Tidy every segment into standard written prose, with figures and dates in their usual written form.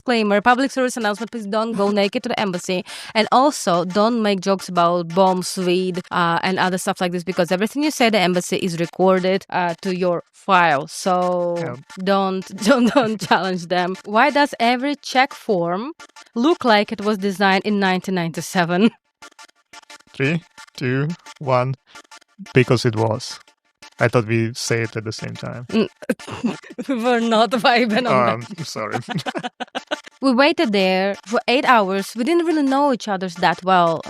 disclaimer, public service announcement, please don't go naked to the embassy. And also, don't make jokes about bombs, weed, and other stuff like this, because everything you say at the embassy is recorded to your file. So don't challenge them. Why does every Czech form look like it was designed in 1997? 3, 2, 1. Because it was. I thought we say it at the same time. We're not vibing on that. I'm sorry. We waited there for 8 hours. We didn't really know each other that well.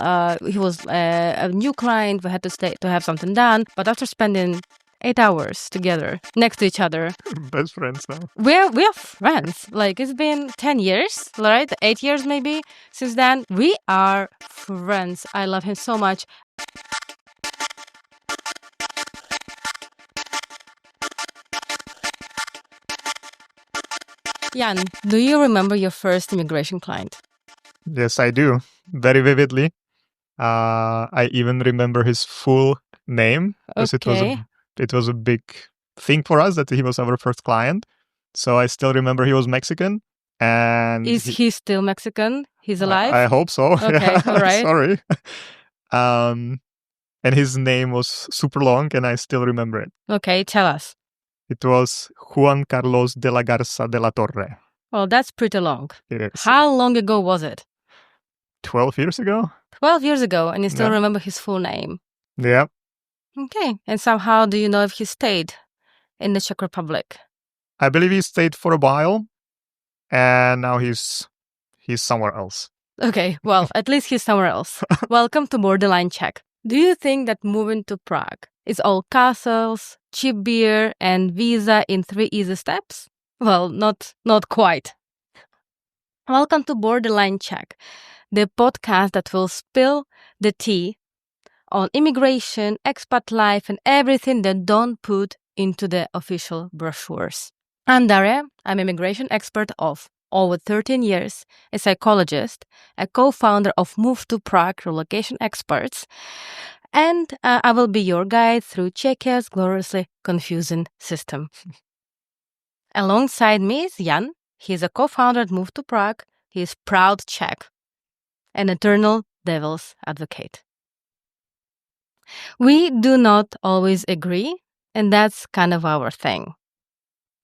He was a new client. We had to stay to have something done. But after spending 8 hours together next to each other, Best friends now. we are friends. Like, it's been 10 years, right? 8 years maybe since then. We are friends. I love him so much. Jan, do you remember your first immigration client? Yes, I do. Very vividly. I even remember his full name because it was a big thing for us that he was our first client. So I still remember he was Mexican. And is he still Mexican? He's alive? I hope so. Okay, all right. Sorry. And his name was super long, and I still remember it. Okay, tell us. It was Juan Carlos de la Garza de la Torre. Well, that's pretty long. It is. How long ago was it? 12 years ago? 12 years ago, and you still remember his full name. Yeah. Okay, and somehow do you know if he stayed in the Czech Republic? I believe he stayed for a while, and now he's somewhere else. Okay, well, at least he's somewhere else. Welcome to Borderline Czech. Do you think that moving to Prague is all castles, cheap beer, and visa in 3 easy steps? Well, not quite. Welcome to Borderline Czech, the podcast that will spill the tea on immigration, expat life, and everything that don't put into the official brochures. I'm Daria. I'm an immigration expert of over 13 years, a psychologist, a co-founder of MoveToPrague relocation experts, and I will be your guide through Czechia's gloriously confusing system. Alongside me is Jan. He is a co-founder at MoveToPrague. He is proud Czech, an eternal devil's advocate. We do not always agree, and that's kind of our thing.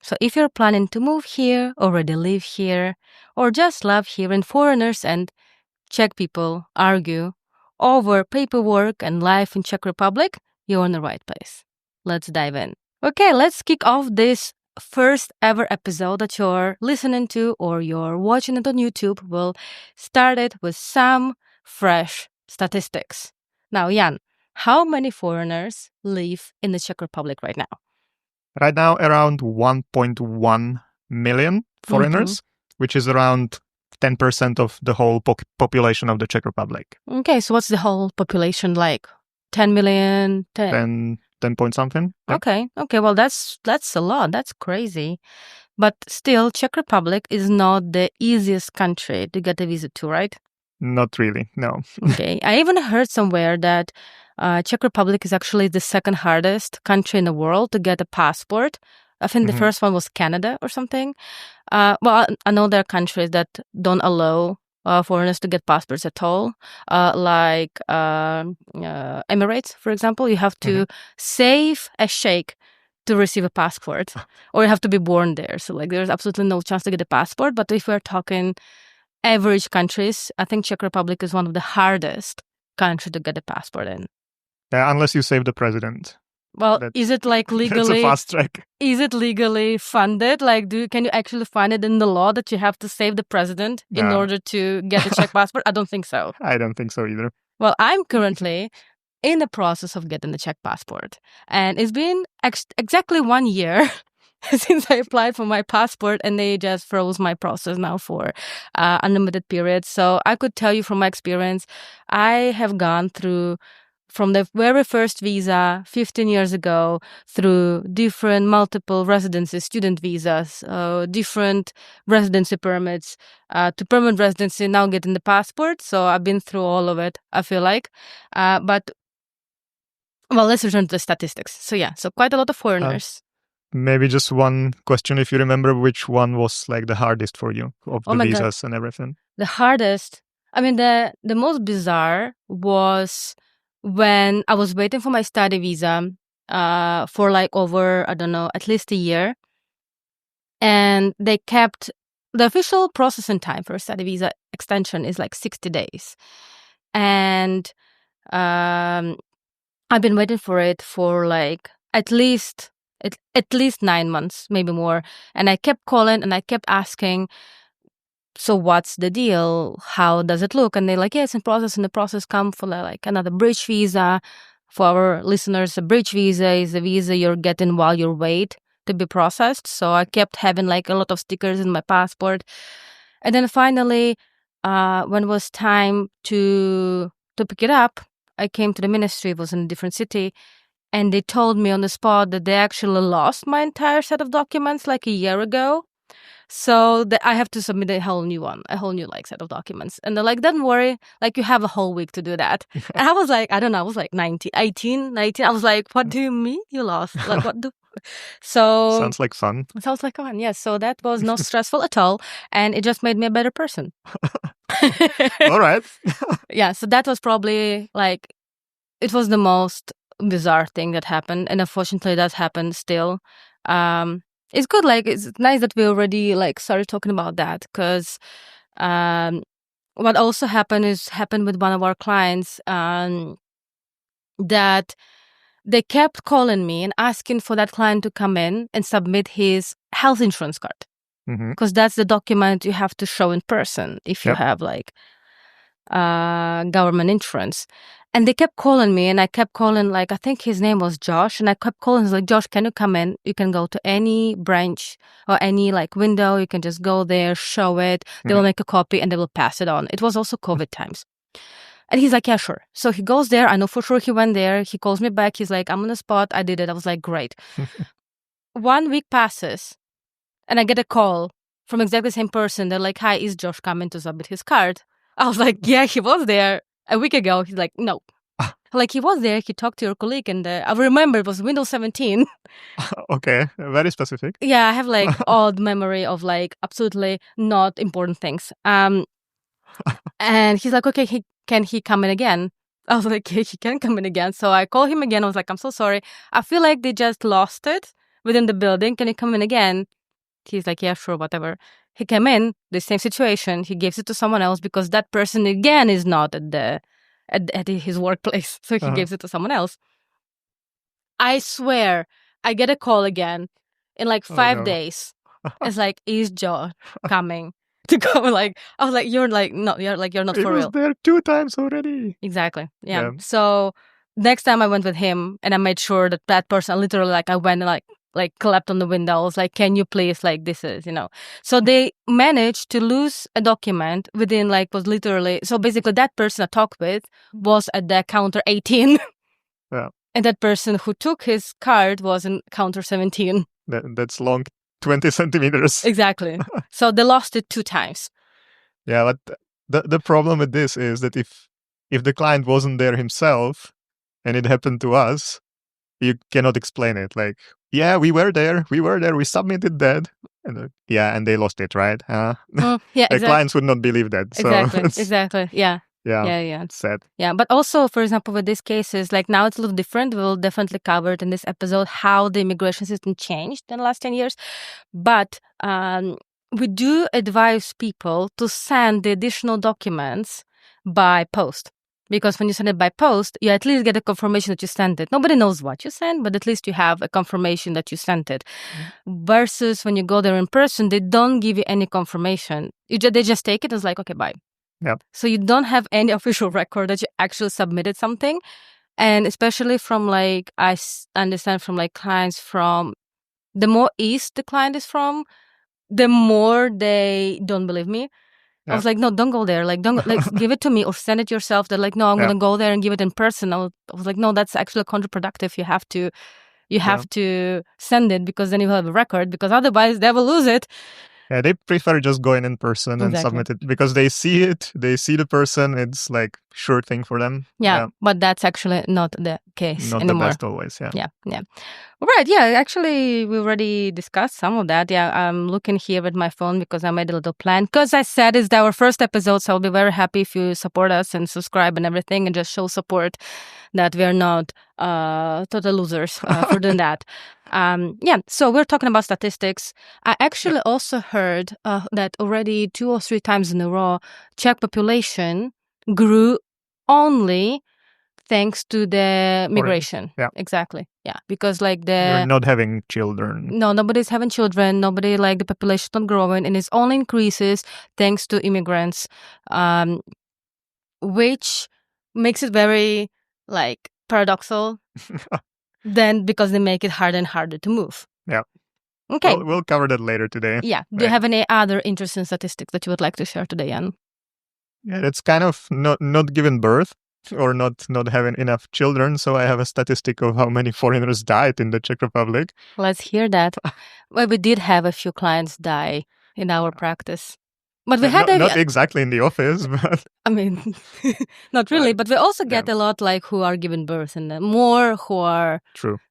So if you're planning to move here, already live here, or just love hearing foreigners and Czech people argue over paperwork and life in Czech Republic, you're in the right place. Let's dive in. Okay, let's kick off this first ever episode that you're listening to or you're watching it on YouTube. We'll start it with some fresh statistics. Now, Jan, how many foreigners live in the Czech Republic right now? Right now, around 1.1 million foreigners, which is around 10% of the whole population of the Czech Republic. Okay, so what's the whole population like? 10 million? 10 point something. Yep. Okay, well, that's a lot. That's crazy. But still, Czech Republic is not the easiest country to get a visa to, right? Not really, no. Okay, I even heard somewhere that Czech Republic is actually the second hardest country in the world to get a passport. I think the first one was Canada or something. Well, I know there are countries that don't allow foreigners to get passports at all, like Emirates, for example. You have to save a sheikh to receive a passport, or you have to be born there. So, like, there's absolutely no chance to get a passport. But if we're talking average countries, I think Czech Republic is one of the hardest countries to get a passport in. Yeah, unless you save the president. Well, is it like legally? It's a fast track. Is it legally funded? Like, can you actually find it in the law that you have to save the president in order to get a Czech passport? I don't think so. I don't think so either. Well, I'm currently in the process of getting the Czech passport, and it's been exactly 1 year since I applied for my passport, and they just froze my process now for unlimited period. So I could tell you from my experience, I have gone through from the very first visa 15 years ago through different multiple residency, student visas, different residency permits, to permanent residency, now getting the passport. So I've been through all of it, I feel like. But, well, let's return to the statistics. So yeah, so quite a lot of foreigners. Maybe just one question, if you remember, which one was like the hardest for you of the visas and everything? The hardest, I mean, the most bizarre was when I was waiting for my study visa for like over, I don't know, at least a year. And they kept the official processing time for a study visa extension is like 60 days. And I've been waiting for it for like at least 9 months, maybe more. And I kept calling and I kept asking, so what's the deal? How does it look? And they're like, yeah, it's in process. And the process come for like another bridge visa. For our listeners, a bridge visa is a visa you're getting while you wait to be processed. So I kept having like a lot of stickers in my passport. And then finally, when it was time to pick it up, I came to the ministry. It was in a different city. And they told me on the spot that they actually lost my entire set of documents like a year ago. So that I have to submit a whole new like set of documents. And they're like, don't worry, like you have a whole week to do that. And I was like, I don't know, I was like 19. I was like, what do you mean you lost? Like, what do... So... Sounds like fun. Sounds like fun, yes. So that was not stressful at all. And it just made me a better person. All right. Yeah, so that was probably like, it was the most bizarre thing that happened. And unfortunately, that happened still. It's good, like, it's nice that we already, like, started talking about that, because what also happened with one of our clients, that they kept calling me and asking for that client to come in and submit his health insurance card. Because that's the document you have to show in person if you have, like, government insurance. And they kept calling me, and I kept calling, like, I think his name was Josh, and I kept calling, like, Josh, can you come in? You can go to any branch or any, like, window. You can just go there, show it. They will make a copy, and they will pass it on. It was also COVID times. And he's like, yeah, sure. So he goes there. I know for sure he went there. He calls me back. He's like, I'm on the spot. I did it. I was like, great. 1 week passes, and I get a call from exactly the same person. They're like, hi, is Josh coming to submit his card? I was like, yeah, he was there a week ago. He's like, no. Like, he was there. He talked to your colleague, and I remember it was Windows 17. Okay, very specific. Yeah, I have like odd memory of like absolutely not important things. And he's like, okay, can he come in again? I was like, yeah, he can come in again. So I call him again. I was like, I'm so sorry. I feel like they just lost it within the building. Can you come in again? He's like, yeah, sure, whatever. He came in, the same situation. He gives it to someone else because that person again is not at his workplace. So he gives it to someone else. I swear, I get a call again in like 5 days. It's like, is Joe coming to go? Like, I was like, you're not for real. He was there 2 times already. Exactly. Yeah. So next time I went with him, and I made sure that person, literally, like, I went and like clapped on the window. I was like, can you please, like, this is, So they managed to lose a document within, like, was literally, so basically that person I talked with was at the counter 18. Yeah. And that person who took his card was in counter 17. That's long, 20 centimeters. Exactly. So they lost it 2 times. Yeah, but the problem with this is that if the client wasn't there himself and it happened to us, you cannot explain it. Like, yeah, we were there, we submitted that. And and they lost it, right? Yeah, exactly. The clients would not believe that. So exactly. Yeah. Yeah. It's sad. Yeah, but also, for example, with these cases, like now it's a little different. We'll definitely cover it in this episode how the immigration system changed in the last 10 years. But we do advise people to send the additional documents by post. Because when you send it by post, you at least get a confirmation that you sent it. Nobody knows what you sent, but at least you have a confirmation that you sent it. Versus when you go there in person, they don't give you any confirmation. They just take it as like, okay, bye. Yep. So you don't have any official record that you actually submitted something. And especially from like, I understand from like clients from, the more east the client is from, the more they don't believe me. Yep. I was like, no, don't go there. Like, don't, like, give it to me or send it yourself. They're like, no, I'm going to go there and give it in person. I was like, no, that's actually counterproductive. You have to send it because then you have a record, because otherwise they will lose it. Yeah, they prefer just going in person and submit it because they see it, they see the person. It's like sure thing for them. Yeah, but that's actually not the case not anymore. The best always. Yeah. Right. Yeah. Actually, we already discussed some of that. Yeah. I'm looking here with my phone because I made a little plan. Because I said it's our first episode, so I'll be very happy if you support us and subscribe and everything, and just show support that we're not total losers for doing that. So we're talking about statistics. I actually also heard that already 2 or 3 times in a row, Czech population grew only thanks to the migration. Yeah. Exactly. Yeah. Because you're not having children. No, nobody's having children. Nobody, the population not growing, and it only increases thanks to immigrants, which makes it very paradoxical. Then because they make it harder and harder to move. Yeah. Okay. We'll cover that later today. Yeah. Do you have any other interesting statistics that you would like to share today, Jan? Yeah, it's kind of not giving birth or not having enough children. So I have a statistic of how many foreigners died in the Czech Republic. Let's hear that. Well, we did have a few clients die in our practice. But we had not exactly in the office, but I mean, not really. But we also get a lot who are giving birth and more who are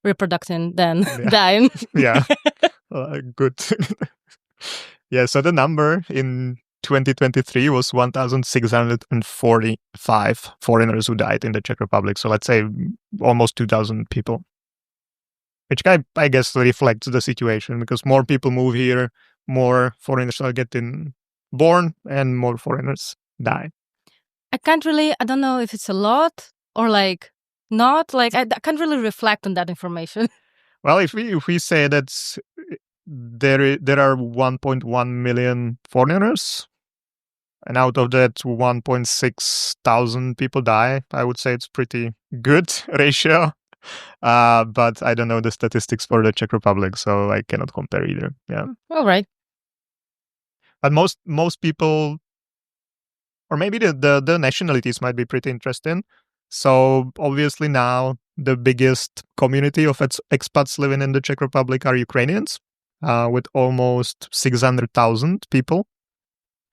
reproducing than dying. Yeah, good. Yeah, so the number in 2023 was 1,645 foreigners who died in the Czech Republic. So let's say almost 2,000 people, which I guess reflects the situation because more people move here, more foreigners are getting born, and more foreigners die. I don't know if it's a lot or not. I can't really reflect on that information. Well, if we say that there are 1.1 million foreigners, and out of that 1.6 thousand people die, I would say it's pretty good ratio. But I don't know the statistics for the Czech Republic, so I cannot compare either. Yeah. All right. But most people, or maybe the nationalities might be pretty interesting. So obviously now the biggest community of expats living in the Czech Republic are Ukrainians, with almost 600,000 people.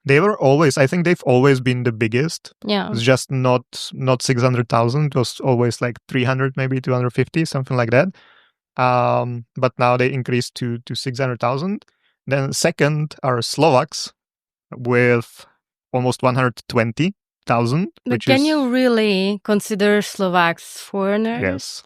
They were always, I think they've always been the biggest. Yeah. It's just not 600,000. It was always 300, maybe 250, something like that. But now they increased to 600,000. Then second are Slovaks with almost 120,000. But can you really consider Slovaks foreigners? Yes,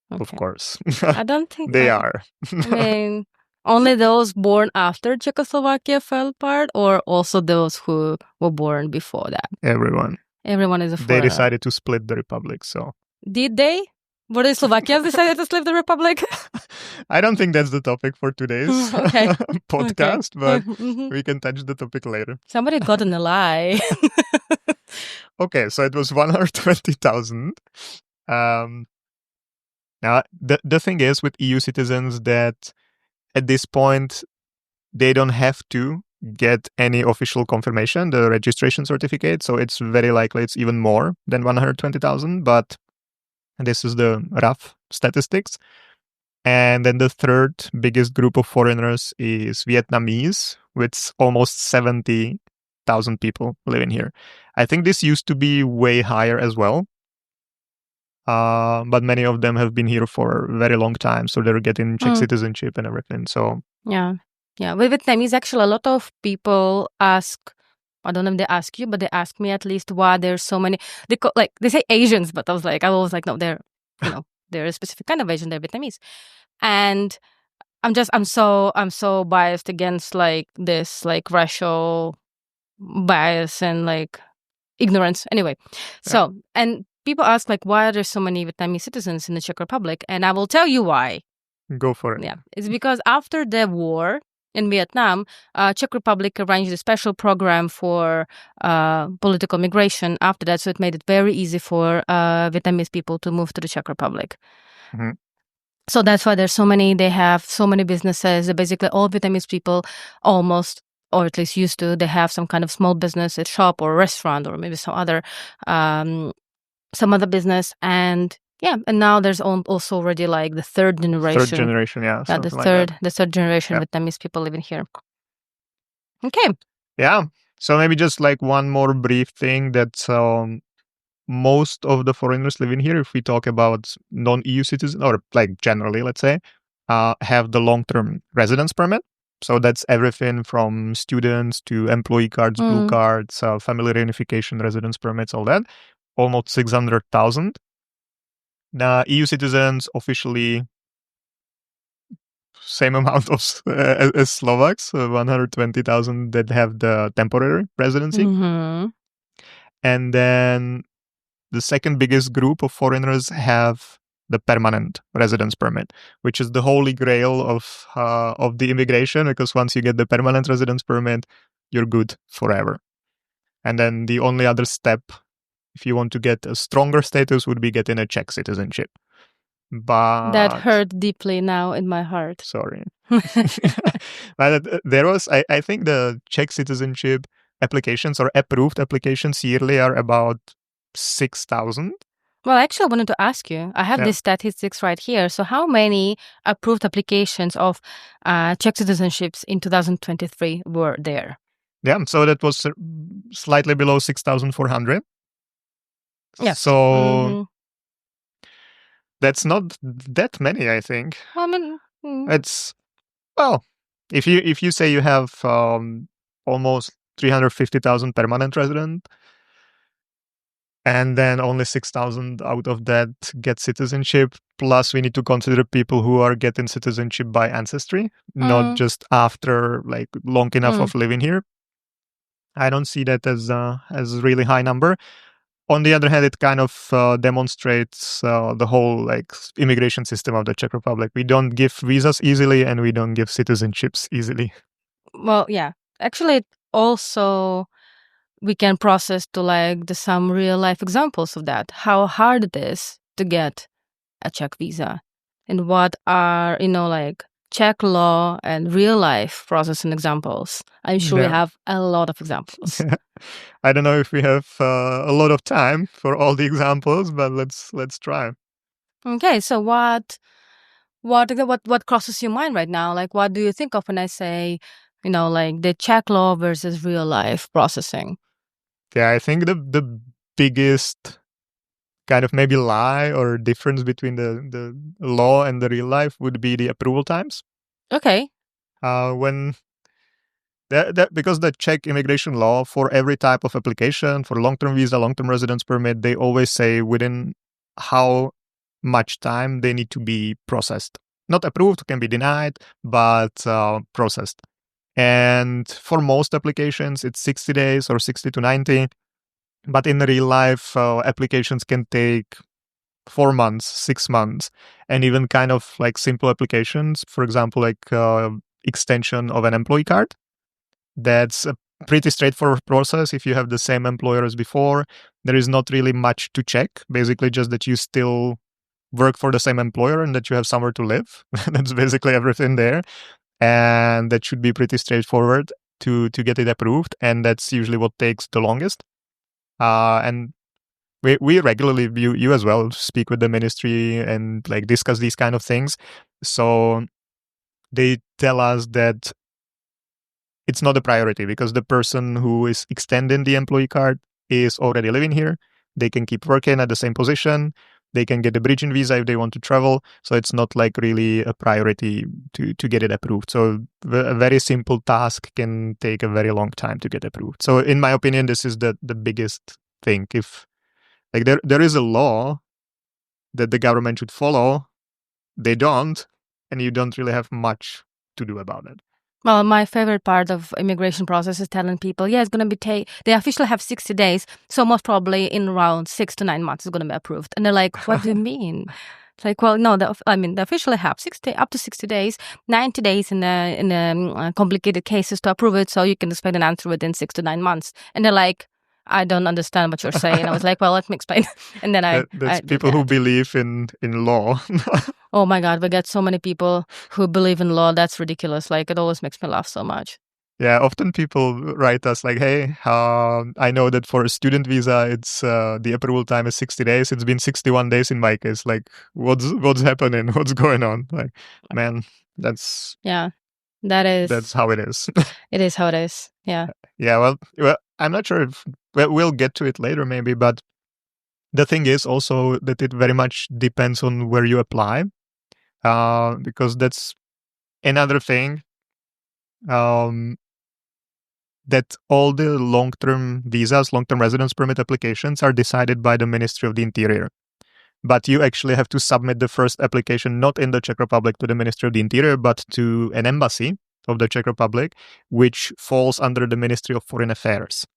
of course. I don't think they are. I mean, only those born after Czechoslovakia fell apart, or also those who were born before that? Everyone. Everyone is a foreigner. They decided to split the republic, so. Did they? Were the Slovakians decided to split the republic? I don't think that's the topic for today's podcast, but we can touch the topic later. Somebody got in a lie. Okay, so it was 120,000. Now, the thing is with EU citizens that at this point, they don't have to get any official confirmation, the registration certificate. So it's very likely it's even more than 120,000, but this is the rough statistics. And then the third biggest group of foreigners is Vietnamese, with almost 70,000 people living here. I think this used to be way higher as well. But many of them have been here for a very long time, so they're getting Czech citizenship and everything. So yeah. With Vietnamese, actually, a lot of people ask. I don't know if they ask you, but they ask me at least why there's so many. They say Asians, but I was like, no, they're they're a specific kind of Asian. They're Vietnamese, and I'm so biased against this racial bias and ignorance. Anyway, so and people ask why are there so many Vietnamese citizens in the Czech Republic, and I will tell you why. Go for it. Yeah, it's because after the war in Vietnam, Czech Republic arranged a special program for political migration after that, so it made it very easy for Vietnamese people to move to the Czech Republic. Mm-hmm. So that's why there's so many. They have so many businesses. Basically, all Vietnamese people almost, or at least used to, they have some kind of small business, a shop or a restaurant, or maybe some other business. And now there's also already the third generation. Third generation, the third generation Vietnamese people living here. Okay. Yeah. So maybe just like one more brief thing that most of the foreigners living here, if we talk about non-EU citizens, or like generally, let's say, have the long-term residence permit. So that's everything from students to employee cards, blue cards, family reunification, residence permits, all that. Almost 600,000. EU citizens officially same amount of as Slovaks, 120,000 that have the temporary residency. Mm-hmm. And then the second biggest group of foreigners have the permanent residence permit, which is the holy grail of the immigration, because once you get the permanent residence permit, you're good forever. And then the only other step, if you want to get a stronger status, would be getting a Czech citizenship. But that hurt deeply now in my heart. Sorry. But there was, I think the Czech citizenship applications or approved applications yearly are about 6,000. Well, actually, I wanted to ask you. I have these statistics right here. So how many approved applications of Czech citizenships in 2023 were there? Yeah, so that was slightly below 6,400. Yes. So that's not that many, I think. I mean, it's, well, if you say you have almost 350,000 permanent resident, and then only 6,000 out of that get citizenship. Plus, we need to consider people who are getting citizenship by ancestry, not just after like long enough of living here. I don't see that as a really high number. On the other hand, it kind of demonstrates the whole like immigration system of the Czech Republic. We don't give visas easily, and we don't give citizenships easily. Well, yeah. Actually, it also we can process to like some real life examples of that. How hard it is to get a Czech visa, and what are like Czech law and real life processing examples. I'm sure we have a lot of examples. I don't know if we have a lot of time for all the examples, but let's try. Okay, so what crosses your mind right now? Like, what do you think of when I say, like the Czech law versus real life processing? Yeah, I think the biggest kind of maybe lie or difference between the law and the real life would be the approval times. Okay. When because the Czech immigration law, for every type of application, for long-term visa, long-term residence permit, they always say within how much time they need to be processed. Not approved, can be denied, but processed. And for most applications, it's 60 days or 60 to 90. But in real life, applications can take 4 months, 6 months, and even kind of like simple applications, for example, like extension of an employee card. That's a pretty straightforward process. If you have the same employer as before, there is not really much to check. Basically, just that you still work for the same employer and that you have somewhere to live. That's basically everything there. And that should be pretty straightforward to get it approved. And that's usually what takes the longest. And we regularly, you as well, speak with the ministry and like discuss these kind of things. So they tell us that it's not a priority because the person who is extending the employee card is already living here. They can keep working at the same position. They can get a bridging visa if they want to travel. So it's not like really a priority to get it approved. So a very simple task can take a very long time to get approved. So in my opinion, this is the biggest thing. If like there is a law that the government should follow, they don't, and you don't really have much to do about it. Well, my favorite part of immigration process is telling people, yeah, it's going to be they officially have 60 days. So most probably in around 6 to 9 months, it's going to be approved. And they're like, what do you mean? It's like, well, no, they officially have up to 60 days, 90 days in the complicated cases to approve it. So you can expect an answer within 6 to 9 months. And they're like, I don't understand what you're saying. I was like, well, let me explain. And then that's people who believe in law. Oh my God, we get so many people who believe in law. That's ridiculous. Like, it always makes me laugh so much. Yeah, often people write us like, hey, I know that for a student visa, it's the approval time is 60 days. It's been 61 days in my case. Like, what's happening? What's going on? Like, man, that's... Yeah. That's how it is. It is how it is. Yeah. Yeah. Well, I'm not sure if we'll get to it later, maybe, but the thing is also that it very much depends on where you apply, because that's another thing. That all the long-term visas, long-term residence permit applications are decided by the Ministry of the Interior. But you actually have to submit the first application not in the Czech Republic to the Ministry of the Interior, but to an embassy of the Czech Republic, which falls under the Ministry of Foreign Affairs.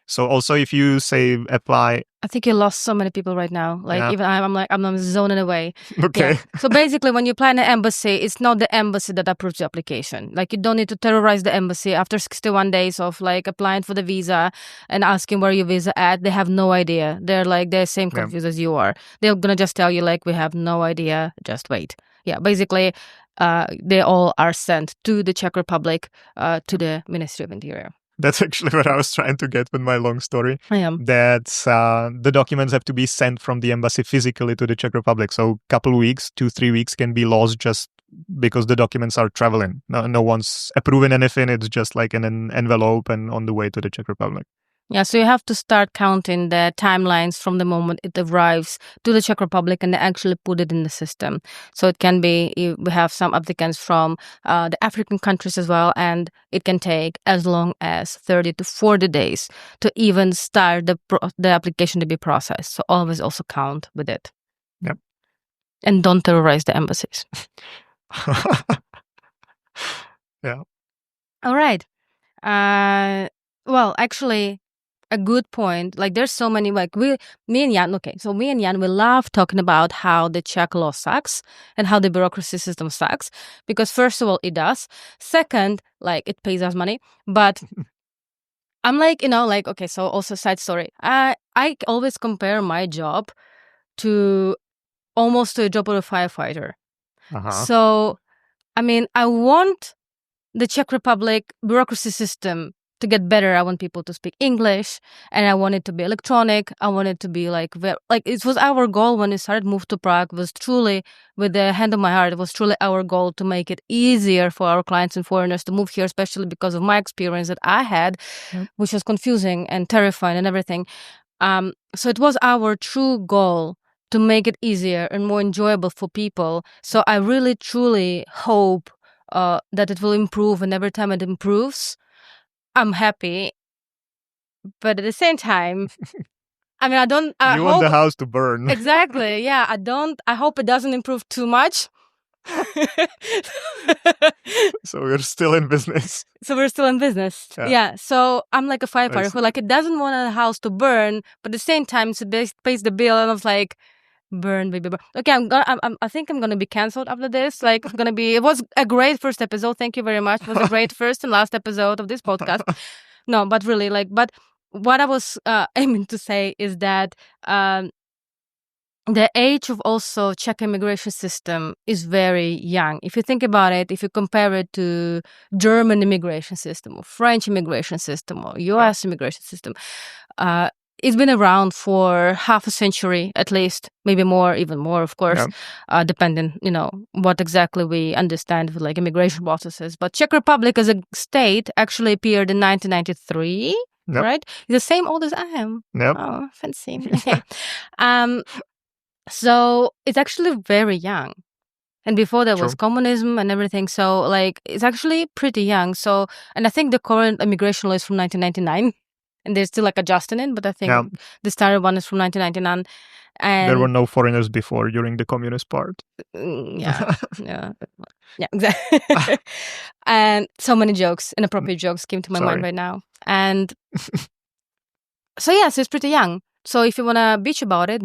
So also if you say apply... I think you lost so many people right now. Even I'm zoning away. Okay. Yeah. So basically when you apply in an embassy, it's not the embassy that approves the application. You don't need to terrorize the embassy after 61 days of applying for the visa and asking where your visa at. They have no idea. They're the same confused as you are. They're gonna just tell you we have no idea. Just wait. Yeah. Basically, they all are sent to the Czech Republic, to the Ministry of Interior. That's actually what I was trying to get with my long story. I am. That the documents have to be sent from the embassy physically to the Czech Republic. So a couple weeks, 2-3 weeks can be lost just because the documents are traveling. No one's approving anything. It's just in an envelope and on the way to the Czech Republic. Yeah, so you have to start counting the timelines from the moment it arrives to the Czech Republic and they actually put it in the system. So it can be, we have some applicants from the African countries as well, and it can take as long as 30 to 40 days to even start the application to be processed. So always also count with it. Yep. And don't terrorize the embassies. Yeah. All right. Well, actually, a good point. There's so many, me and Jan, we love talking about how the Czech law sucks and how the bureaucracy system sucks. Because first of all, it does. Second, it pays us money. But I'm okay, so also side story. I always compare my job to almost to a job of a firefighter. So, I want the Czech Republic bureaucracy system to get better. I want people to speak English, and I want it to be electronic. I want it to be it was our goal when we started MoveToPrague. Was truly, with the hand of my heart, it was truly our goal to make it easier for our clients and foreigners to move here, especially because of my experience that I had, which was confusing and terrifying and everything. So it was our true goal to make it easier and more enjoyable for people. So I really, truly hope that it will improve, and every time it improves, I'm happy, but at the same time, I don't. You want the house to burn. Exactly. Yeah. I hope it doesn't improve too much. So we're still in business. Yeah. So I'm like a firefighter who it doesn't want a house to burn, but at the same time, it pays the bill, and I was burn, baby, burn. Okay, I think I'm gonna be cancelled after this. It was a great first episode. Thank you very much. It was a great first and last episode of this podcast. No, but really, but what I was aiming to say is that the age of also Czech immigration system is very young. If you think about it, if you compare it to German immigration system or French immigration system or US immigration system, it's been around for half a century at least, maybe more, even more, of course, depending, what exactly we understand with immigration processes. But Czech Republic as a state actually appeared in 1993, right? It's the same old as I am. Yep. Oh, fancy. Okay. So it's actually very young. And before there was communism and everything. So it's actually pretty young. So, and I think the current immigration law is from 1999. And they're still adjusting it, but I think the standard one is from 1999. And there were no foreigners before during the communist part. Yeah, exactly. And so many jokes, inappropriate jokes came to my mind right now. And so it's pretty young. So if you want to bitch about it,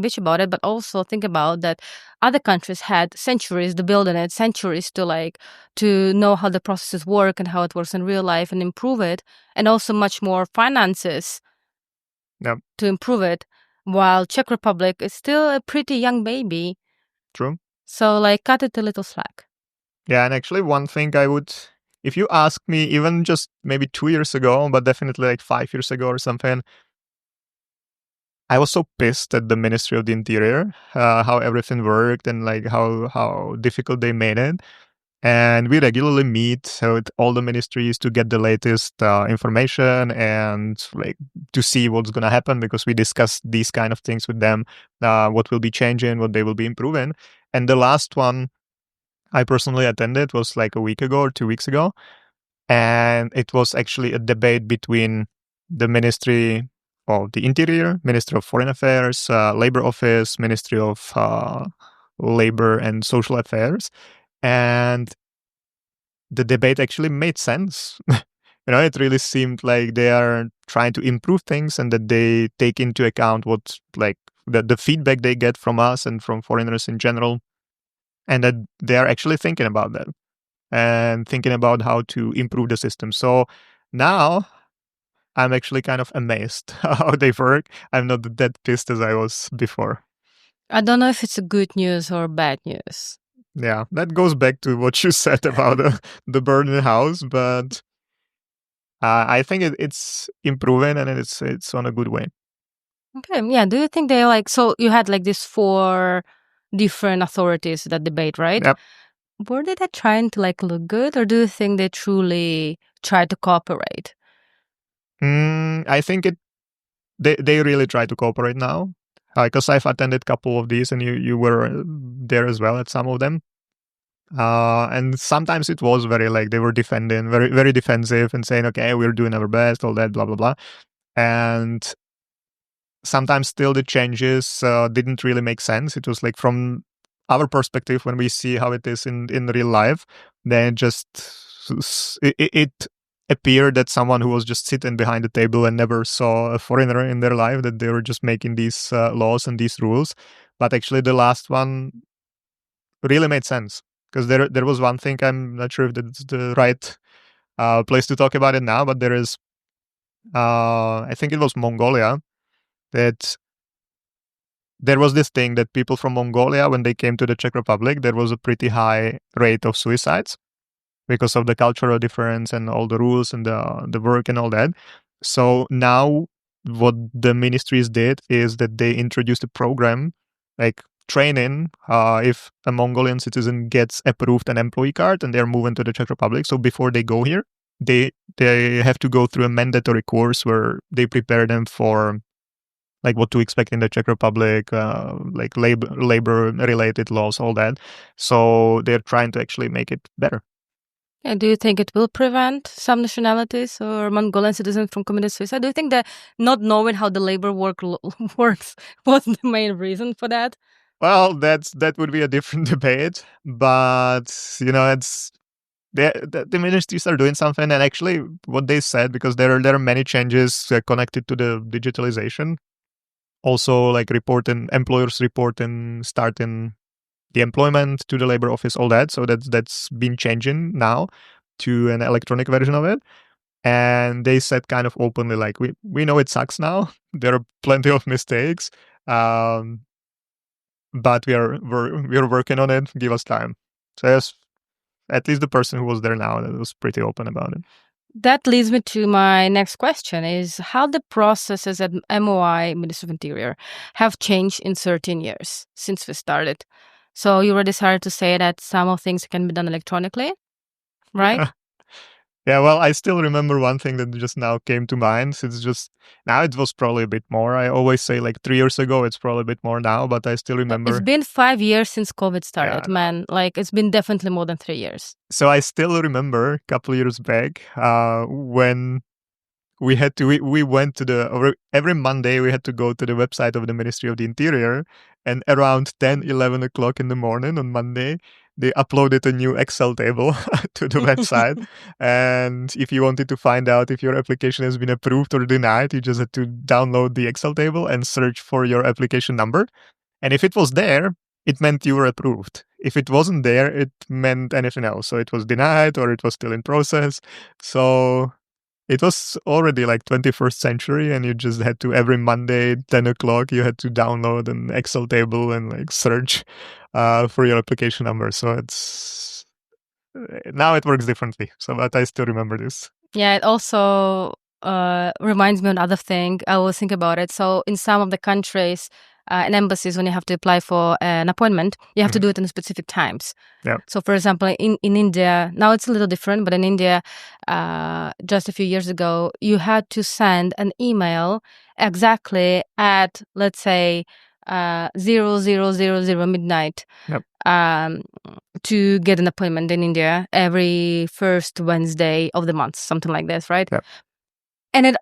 but also think about that other countries had centuries to build on it, centuries to know how the processes work and how it works in real life and improve it, and also much more finances to improve it, while Czech Republic is still a pretty young baby. True. So cut it a little slack. Yeah, and actually one thing I would, if you ask me even just maybe 2 years ago, but definitely 5 years ago or something, I was so pissed at the Ministry of the Interior, how everything worked and how difficult they made it. And we regularly meet with all the ministries to get the latest information and like to see what's going to happen, because we discuss these kind of things with them, what will be changing, what they will be improving. And the last one I personally attended was like a week ago or 2 weeks ago. And it was actually a debate between the Ministry of the Interior, Ministry of Foreign Affairs, Labor Office, Ministry of Labor and Social Affairs. And the debate actually made sense. It really seemed like they are trying to improve things and that they take into account what, like, the feedback they get from us and from foreigners in general, and that they are actually thinking about that and thinking about how to improve the system. So now I'm actually kind of amazed how they work. I'm not that pissed as I was before. I don't know if it's a good news or bad news. Yeah, that goes back to what you said about the burning house, but I think it's improving and it's on a good way. Okay, yeah. Do you think they so you had like these 4 different authorities that debate, right? Yep. Were they trying to look good, or do you think they truly try to cooperate? I think they really try to cooperate now, because I've attended a couple of these and you were there as well at some of them. And sometimes it was very they were defending, very, very defensive and saying, okay, we're doing our best, all that, blah, blah, blah. And sometimes still the changes didn't really make sense. It was from our perspective, when we see how it is in real life, then it appeared that someone who was just sitting behind the table and never saw a foreigner in their life, that they were just making these laws and these rules. But actually the last one really made sense, because there was one thing, I'm not sure if that's the right place to talk about it now, but there is, I think it was Mongolia, that there was this thing that people from Mongolia, when they came to the Czech Republic, there was a pretty high rate of suicides because of the cultural difference and all the rules and the work and all that. So now what the ministries did is that they introduced a program, like training, if a Mongolian citizen gets approved an employee card and they're moving to the Czech Republic. So before they go here, they have to go through a mandatory course where they prepare them for what to expect in the Czech Republic, labor related laws, all that. So they're trying to actually make it better. Yeah, do you think it will prevent some nationalities or Mongolian citizens from committing suicide? Do you think that not knowing how the labor works was the main reason for that? Well, that would be a different debate, but it's the ministries are doing something, and actually what they said, because there are many changes connected to the digitalization. Also, employers reporting, starting the employment to the labor office, all that. So that's been changing now to an electronic version of it. And they said kind of openly, we know it sucks now. There are plenty of mistakes, but we're working on it. Give us time. So yes, at least the person who was there now, that was pretty open about it. That leads me to my next question: is how the processes at MOI, Ministry of Interior, have changed in 13 years since we started. So you already started to say that some of things can be done electronically, right? Yeah, well, I still remember one thing that just now came to mind. It's just, now it was probably a bit more. I always say 3 years ago, it's probably a bit more now, but I still remember. It's been 5 years since COVID started, man. It's been definitely more than 3 years. So I still remember a couple of years back when we had to, we went to every Monday we had to go to the website of the Ministry of the Interior, and around 10-11 o'clock in the morning on Monday, they uploaded a new Excel table to the website. And if you wanted to find out if your application has been approved or denied, you just had to download the Excel table and search for your application number. And if it was there, it meant you were approved. If it wasn't there, it meant anything else. So it was denied or it was still in process. So it was already 21st century, and you just had to, every Monday, 10 o'clock, you had to download an Excel table and search for your application number. So it's, now it works differently. So, but I still remember this. Yeah, it also reminds me of another thing. I always think about it. So in some of the countries, in embassies, when you have to apply for an appointment, you have to do it in specific times. Yeah. So, for example, in India, now it's a little different, but in India, just a few years ago, you had to send an email exactly at, let's say, 0000 midnight. Yep. To get an appointment in India every first Wednesday of the month, something like this, right? Yep. And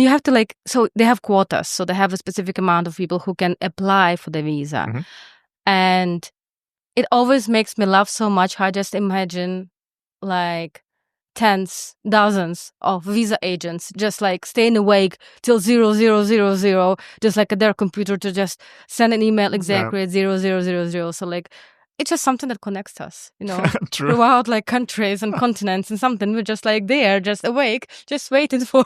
you have to so they have quotas, so they have a specific amount of people who can apply for the visa. And it always makes me laugh so much how I just imagine tens, dozens of visa agents just staying awake till 0000, just at their computer to just send an email exactly at 0000. So it's just something that connects us, throughout countries and continents and something. We're just there, just awake, just waiting for.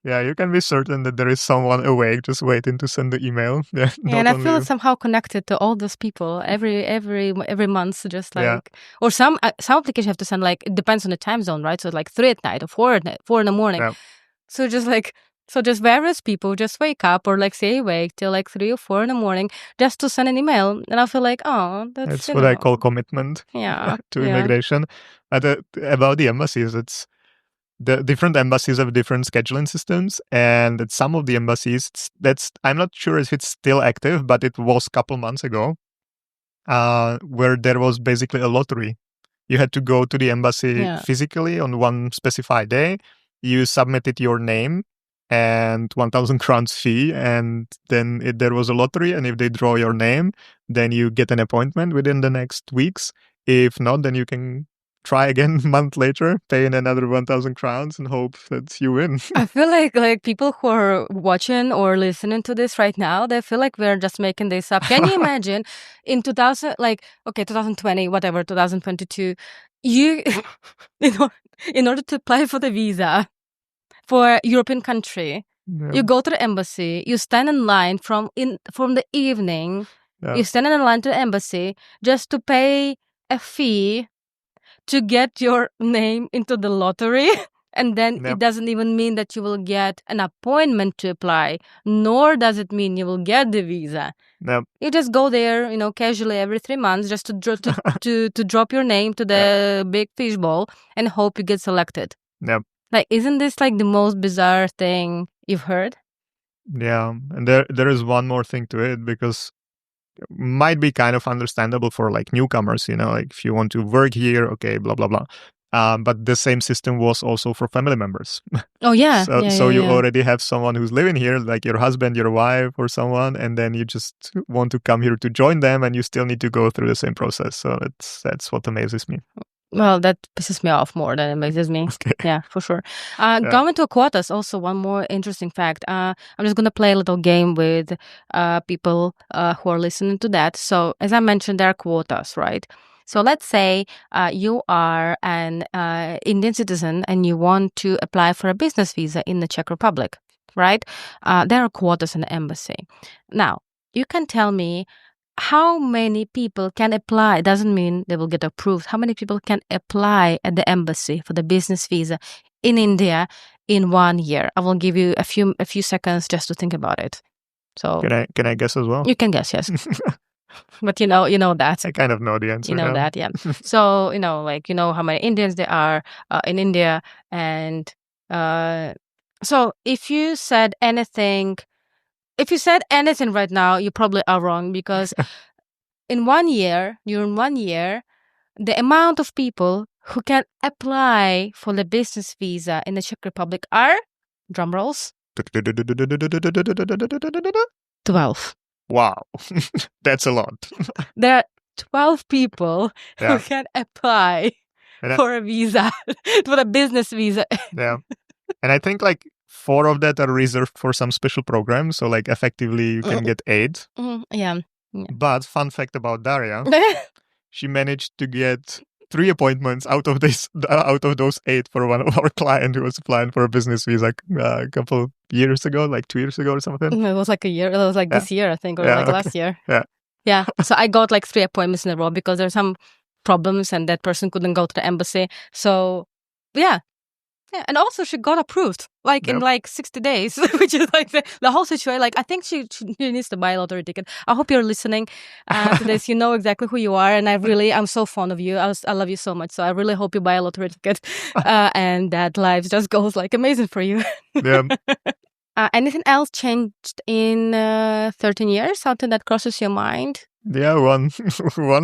Yeah, you can be certain that there is someone awake just waiting to send the email. Yeah, and I feel somehow connected to all those people every month, just or some applications have to send it depends on the time zone, right? So 3 at night or 4 in the morning. Yeah. So just various people just wake up or stay awake till 3 or 4 in the morning just to send an email, and I feel that's what I call commitment. Yeah, to immigration. But about the embassies, the different embassies have different scheduling systems, and at some of the embassies, I'm not sure if it's still active, but it was a couple months ago, where there was basically a lottery. You had to go to the embassy physically on one specified day. You submitted your name and 1,000 crowns fee, and then there was a lottery, and if they draw your name, then you get an appointment within the next weeks. If not, then you can try again a month later, pay in another 1,000 crowns and hope that you win. I feel like people who are watching or listening to this right now, they feel like we're just making this up. Can you imagine in 2020, whatever, 2022, you, in order to apply for the visa for a European country, you go to the embassy, you stand in line from the evening, you stand in line to the embassy just to pay a fee to get your name into the lottery. And then it doesn't even mean that you will get an appointment to apply, nor does it mean you will get the visa. You just go there, casually every 3 months just to drop your name to the big fishbowl and hope you get selected. Isn't this the most bizarre thing you've heard? Yeah, and there is one more thing to it, because might be kind of understandable for newcomers, if you want to work here, okay, blah, blah, blah. But the same system was also for family members. Oh, yeah. So you already have someone who's living here, like your husband, your wife, or someone, and then you just want to come here to join them, and you still need to go through the same process. So that's what amazes me. Well, that pisses me off more than it amazes me. Okay. Yeah, for sure. Going to quotas, also one more interesting fact. I'm just going to play a little game with people who are listening to that. So as I mentioned, there are quotas, right? So let's say you are an Indian citizen and you want to apply for a business visa in the Czech Republic, right? There are quotas in the embassy. Now, you can tell me how many people can apply. It doesn't mean they will get approved. How many people can apply at the embassy for the business visa in India in 1 year? I will give you a few seconds just to think about it. So can I guess as well? You can guess, yes. But you know that. I kind of know the answer. You know that, yeah. So, how many Indians there are in India. And so if you said anything right now, you probably are wrong, because during 1 year, the amount of people who can apply for the business visa in the Czech Republic are, drum rolls, 12. Wow, that's a lot. There are 12 people who can apply for a visa, for a business visa. Yeah. And I think 4 of that are reserved for some special programs. So effectively you can get 8. Yeah. But fun fact about Daria, she managed to get 3 appointments out of those 8 for one of our clients who was applying for a business visa a couple years ago, 2 years ago or something. It was a year. It was this year, I think, or last year. Yeah. Yeah. So I got 3 appointments in a row because there's some problems and that person couldn't go to the embassy. So yeah. Yeah, and also she got approved in 60 days, which is like the whole situation. Like I think she needs to buy a lottery ticket. I hope you're listening to this. You know exactly who you are, and I'm so fond of you. I love you so much. So I really hope you buy a lottery ticket, and that life just goes like amazing for you. Yeah. Anything else changed in 13 years? Something that crosses your mind? Yeah, one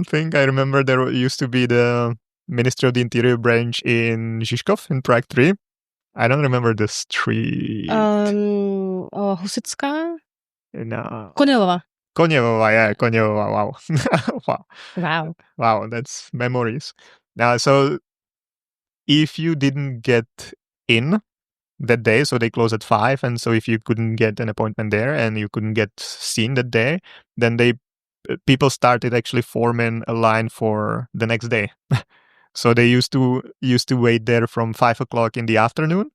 thing I remember, there used to be the Ministry of the Interior branch in Žižkov in Prague 3. I don't remember the street. Husitská? No. Koněvova. Koněvova, yeah, Koněvova. Wow. Wow. Wow, that's memories. Now, so if you didn't get in that day, so they close at 5, and so if you couldn't get an appointment there and you couldn't get seen that day, then people started actually forming a line for the next day. So they used to wait there from 5 o'clock in the afternoon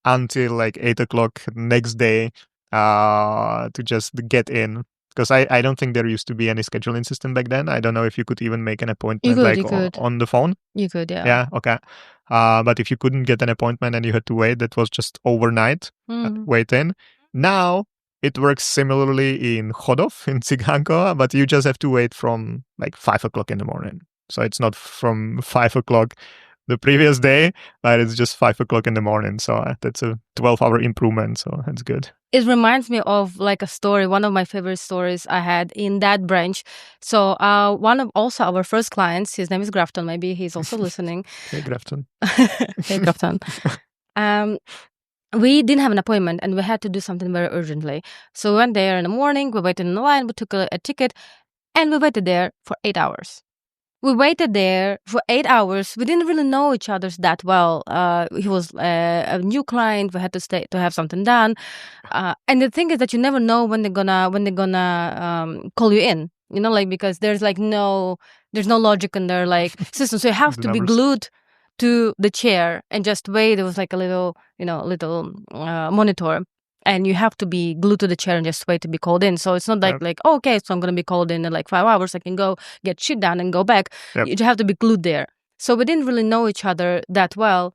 until like 8 o'clock next day to just get in. Because I don't think there used to be any scheduling system back then. I don't know if you could even make an appointment on the phone. You could, yeah. Yeah, okay. But if you couldn't get an appointment and you had to wait, that was just overnight wait in. Now it works similarly in Chodov, in Tsigankova, but you just have to wait from like 5 o'clock in the morning. So it's not from 5 o'clock the previous day, but it's just 5 o'clock in the morning. So that's a 12-hour improvement. So that's good. It reminds me of like a story, one of my favorite stories I had in that branch. So one of also our first clients, his name is Grafton. Maybe he's also listening. Hey, Grafton. Hey, Grafton. We didn't have an appointment and we had to do something very urgently. So we went there in the morning, we waited in the line, we took a ticket, and we waited there for 8 hours. We waited there for 8 hours. We didn't really know each other that well. He was a new client. We had to stay to have something done. And the thing is that you never know when they're gonna call you in. You know, like because there's no logic in their like system. So you have to be glued to the chair and just wait. There was like a little monitor. And you have to be glued to the chair and just wait to be called in. So it's not like okay, so I'm going to be called in like 5 hours. I can go get shit done and go back. You have to be glued there. So we didn't really know each other that well.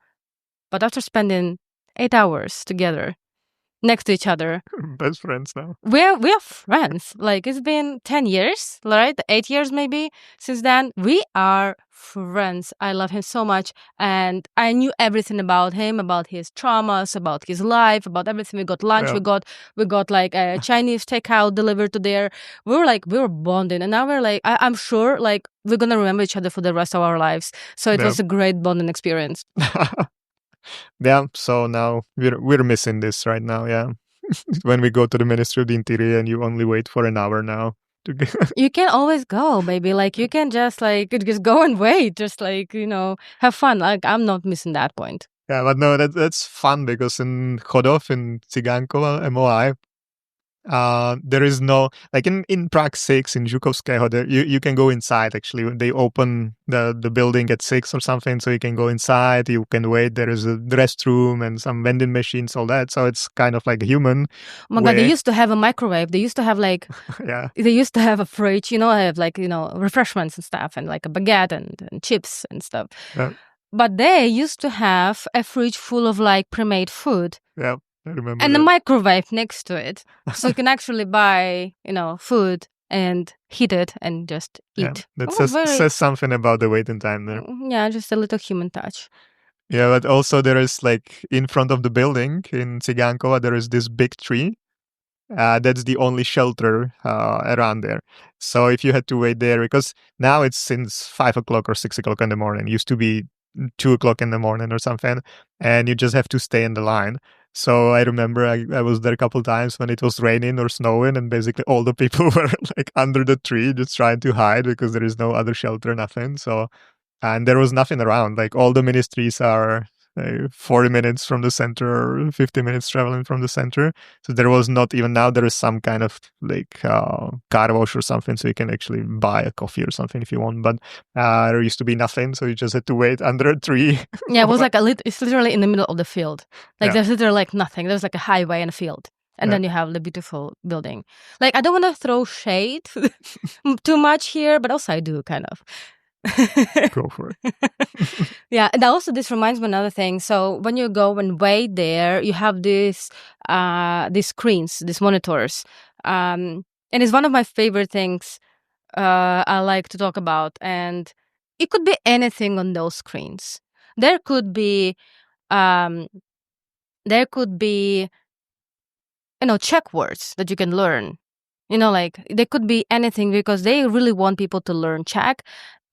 But after spending 8 hours together next to each other. Best friends now. We are friends. Like it's been 10 years, right? 8 years maybe since then. We are friends. I love him so much. And I knew everything about him, about his traumas, about his life, about everything. We got lunch. Yeah. We got like a Chinese takeout delivered to there. We were bonding. And now we're like, I'm sure like we're going to remember each other for the rest of our lives. So it was a great bonding experience. Yeah, so now we're missing this right now, yeah. When we go to the Ministry of the Interior and you only wait for an hour now. You can always go, baby. Like you can just go and wait. Just like, have fun. Like I'm not missing that point. Yeah, but no, that's fun because in Chodov, in Tsigankova, MOI, there is no, like in Prague 6, in Žukovského, you can go inside actually. They open the building at 6 or something, so you can go inside, you can wait, there is a restroom and some vending machines, all that, so it's kind of like a human Oh my God, they used to have a microwave, they used to have like, they used to have a fridge, have like, refreshments and stuff, and like a baguette and chips and stuff. Yeah. But they used to have a fridge full of like pre-made food. Yeah. I remember and a microwave next to it. So you can actually buy, food and heat it and just eat. Yeah, that says something about the waiting time there. Yeah, just a little human touch. Yeah, but also there is like in front of the building in Tsigankova, there is this big tree. That's the only shelter around there. So if you had to wait there, because now it's since 5 o'clock or 6 o'clock in the morning, it used to be 2 o'clock in the morning or something, and you just have to stay in the line. So I remember I was there a couple of times when it was raining or snowing, and basically all the people were like under the tree just trying to hide because there is no other shelter, nothing. So, and there was nothing around. Like all the ministries are 40 minutes from the center or 50 minutes traveling from the center. So there was not even, now there is some kind of like car wash or something, so you can actually buy a coffee or something if you want. But there used to be nothing, so you just had to wait under a tree. Yeah, it was like it's literally in the middle of the field. Like there's literally like nothing. There's like a highway and a field. And then you have the beautiful building. Like I don't want to throw shade too much here, but also I do kind of. Go for it. Yeah, and also this reminds me of another thing. So when you go and wait there, you have these screens, these monitors, and it's one of my favorite things I like to talk about. And it could be anything on those screens. There could be um, Czech words that you can learn. Like they could be anything because they really want people to learn Czech,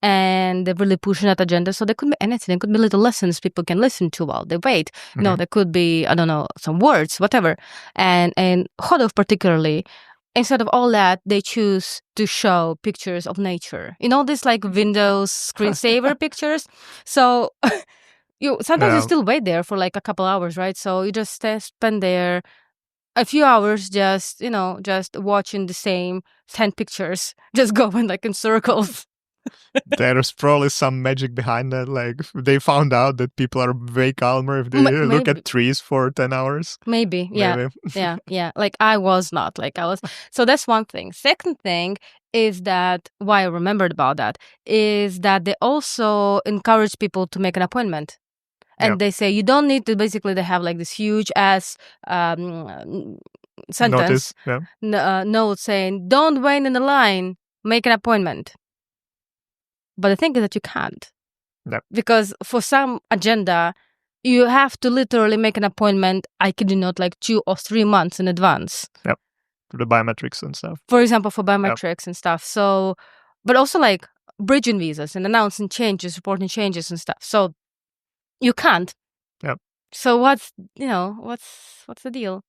and they're really pushing that agenda. So there could be anything. There could be little lessons people can listen to while they wait. There could be, I don't know, some words, whatever. And Chodov particularly, instead of all that, they choose to show pictures of nature. This like Windows screensaver pictures. So you still wait there for like a couple hours, right? So you just spend there a few hours just watching the same 10 pictures just going like in circles. There's probably some magic behind that. Like they found out that people are way calmer if they look at trees for 10 hours. Maybe. Yeah. Like I was not. So that's one thing. Second thing is that why I remembered about that is that they also encourage people to make an appointment. And they say you don't need to, basically they have like this huge ass sentence note saying don't wait in the line, make an appointment. But the thing is that you can't. Because for some agenda, you have to literally make an appointment, I kid you not, like 2 or 3 months in advance. For the biometrics and stuff. For example, for biometrics and stuff. So, but also like bridging visas and announcing changes, reporting changes and stuff. So you can't. So what's the deal?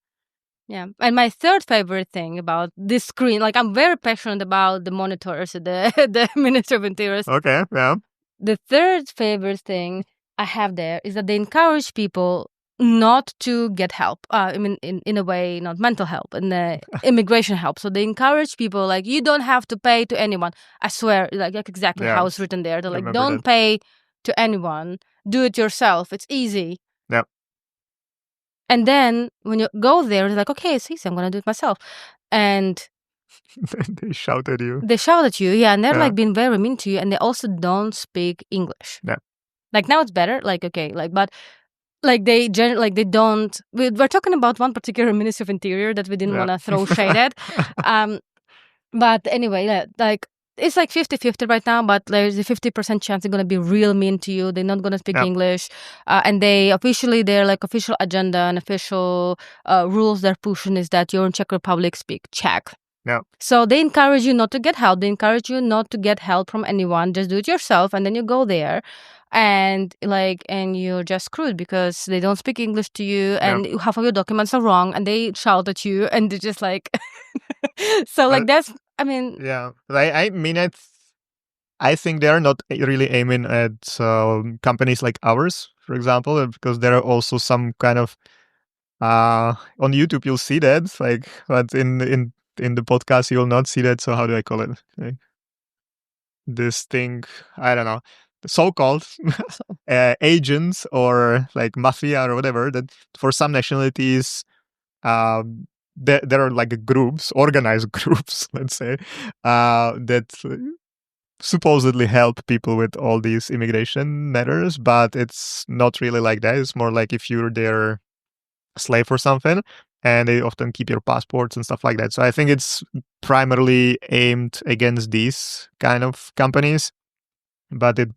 Yeah. And my third favorite thing about this screen, like I'm very passionate about the monitors at the Ministry of Interior. Okay, yeah. The third favorite thing I have there is that they encourage people not to get help. I mean, in a way, not mental help, and immigration help. So they encourage people like, you don't have to pay to anyone. I swear, like exactly how it's written there. They're like, don't pay to anyone. Do it yourself. It's easy. Yeah. And then when you go there, they're like, okay, it's easy. I'm going to do it myself. And they shout at you. They shout at you, yeah. And they're like being very mean to you. And they also don't speak English. Yeah. Like now it's better. Like, okay, like, but like they don't. We're talking about one particular Ministry of Interior that we didn't want to throw shade at. But anyway, like it's like 50-50 right now, but there's a 50% chance they're going to be real mean to you. They're not going to speak English. And they're like official agenda and official rules they're pushing is that you're in Czech Republic, speak Czech. Yeah. So they encourage you not to get help. They encourage you not to get help from anyone. Just do it yourself. And then you go there and you're just screwed because they don't speak English to you and half of your documents are wrong and they shout at you and they're just like, so like that's, I mean. Yeah. I think they're not really aiming at companies like ours, for example, because there are also some kind of, on YouTube you'll see that, like, but in the podcast, you'll not see that. So how do I call it? Like, this thing, I don't know, so-called agents or like mafia or whatever, that for some nationalities, there are like groups, organized groups, let's say, that supposedly help people with all these immigration matters, but it's not really like that. It's more like if you're their slave or something, and they often keep your passports and stuff like that. So I think it's primarily aimed against these kind of companies, but it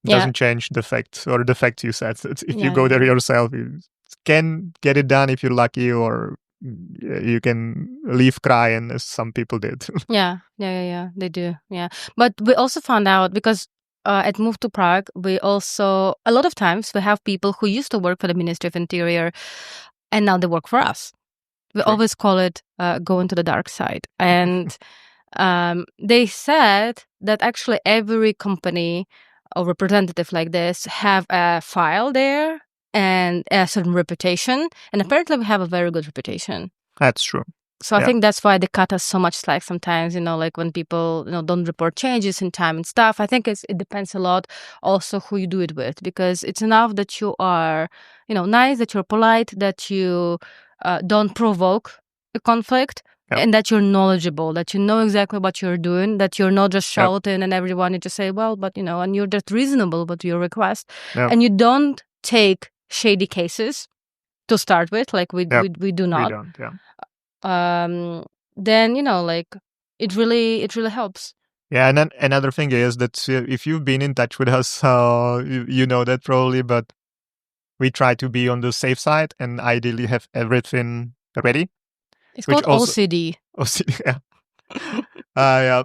doesn't change the fact you said that if you go there yourself, you can get it done if you're lucky, or you can leave crying as some people did. Yeah, they do. Yeah, but we also found out because at MoveToPrague, we also a lot of times we have people who used to work for the Ministry of Interior, and now they work for us. We always call it going to the dark side, and they said that actually every company or representative like this have a file there and a certain reputation, and apparently we have a very good reputation. That's true. So I think that's why they cut us so much slack sometimes, like when people, don't report changes in time and stuff. I think it depends a lot also who you do it with, because it's enough that you are, nice, that you're polite, that you don't provoke a conflict. and that you're knowledgeable, that you know exactly what you're doing, that you're not just shouting and everyone, you just say, well, but and you're just reasonable with your request. And you don't take shady cases to start with, like we do not. We don't, then it really helps. Yeah, and then another thing is that if you've been in touch with us, you know that probably, but we try to be on the safe side and ideally have everything ready. It's called OCD. OCD, yeah. Yeah.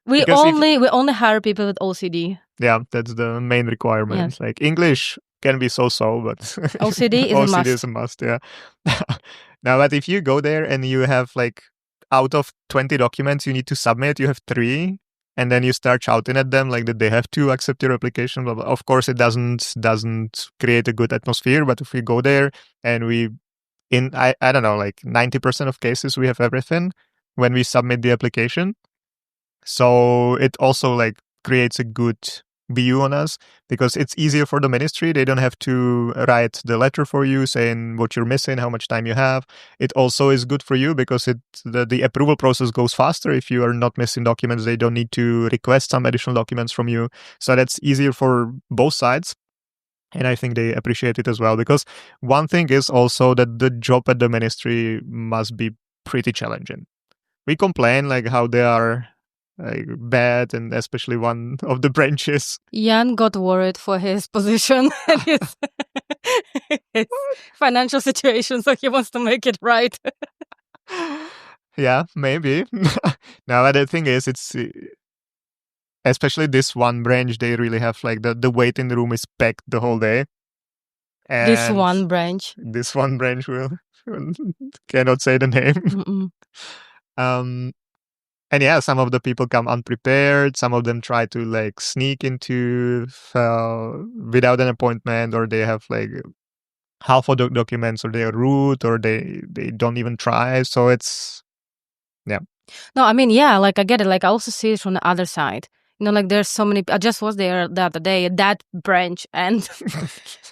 We only hire people with OCD. Yeah, that's the main requirement. Yeah. Like English can be so-so, but OCD is a must. OCD is a must, yeah. Now, but if you go there and you have like out of 20 documents you need to submit, you have 3, and then you start shouting at them like that they have to accept your application, blah, blah. Of course, it doesn't create a good atmosphere. But if we go there and I don't know, like 90% of cases we have everything when we submit the application. So it also like creates a good view on us because it's easier for the ministry. They don't have to write the letter for you saying what you're missing, how much time you have. It also is good for you because the approval process goes faster. If you are not missing documents, they don't need to request some additional documents from you. So that's easier for both sides. And I think they appreciate it as well, because one thing is also that the job at the ministry must be pretty challenging. We complain like how they are bad, and especially one of the branches. Jan got worried for his position and his financial situation, so he wants to make it right. Yeah, maybe. Now, the thing is, it's especially this one branch, they really have like the waiting room is packed the whole day. And this one branch will cannot say the name. And yeah, some of the people come unprepared. Some of them try to like sneak into without an appointment, or they have like half of the documents, or they are rude, or they don't even try. So it's, yeah. No, I mean, yeah, like I get it. Like I also see it from the other side. Like there's so many. I just was there the other day at that branch, and